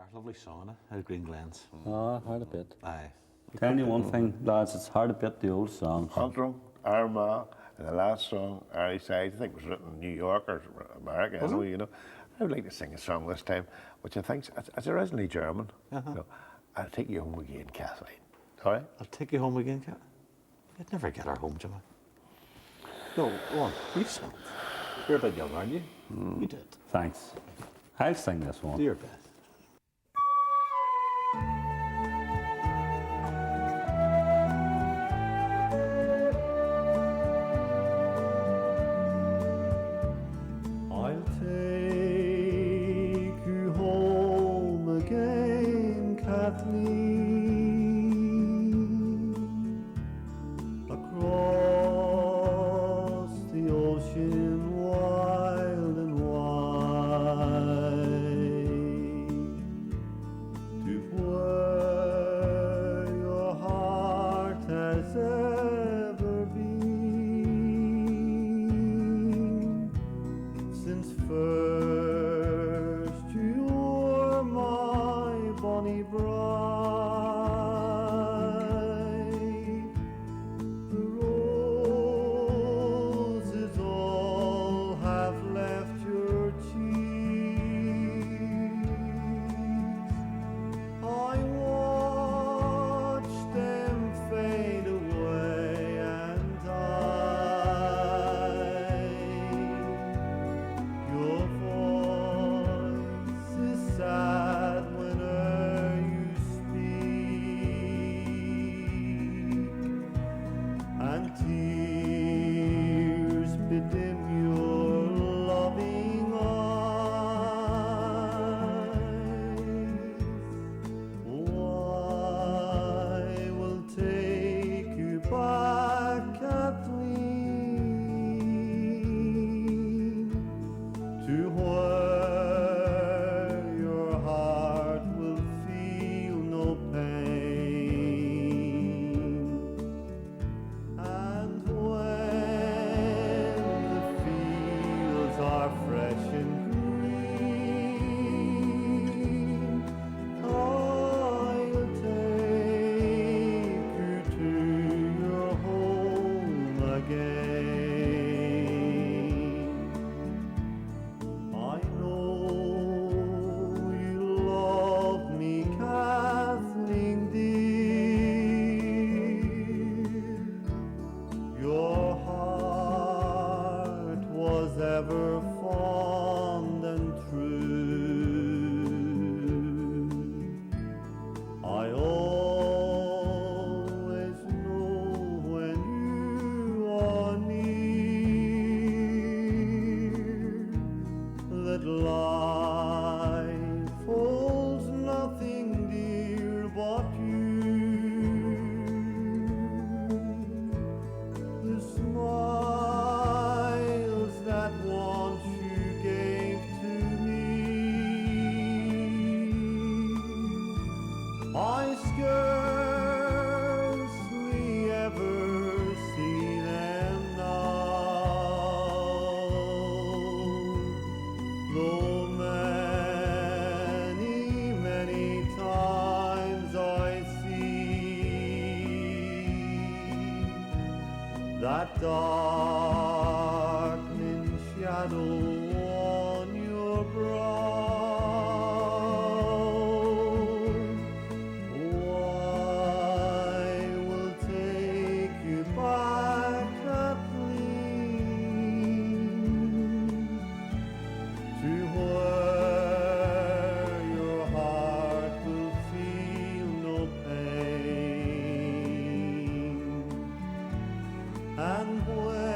there. Lovely sauna out of Green Glens. Oh, hard a bit. Aye. Tell you one thing, lads, it's hard to bit the old songs. Huntrum, Armagh, and the last song, Irish Side, I think was written in New York or America, anyway, you know. I would like to sing a song this time, which I think it's originally German. So, I'll take you home again, Kathleen. All right? I'll take you home again, Cat. You'd never get her home, Jimmy. No, go on. You sing. You're a bit young, aren't you? You did. Thanks. I'll sing this one. Do your best. I'll take you home again, Kathleen, across the ocean wild and wide, to where your heart has ever been. Since first you were my bonny bride, the roses all have left your cheeks. I watched them fade away and die. Your voice is sad whene'er you speak, and tears bedim your loving eyes. Oh, I will take you back, Kathleen, to where your heart will feel no pain. And when the fields are fresh and green, I'll take you to your home again. I know you love me, Kathleen dear. Your heart was ever fond and true. I always know when you are near that life holds nothing dear but you. The smiles that once you gave to me, I scarcely ever see them now, though many, many times I see that darkening shadow on your brow. Oh, I will take you back, Kathleen, to where your heart will feel no pain. And when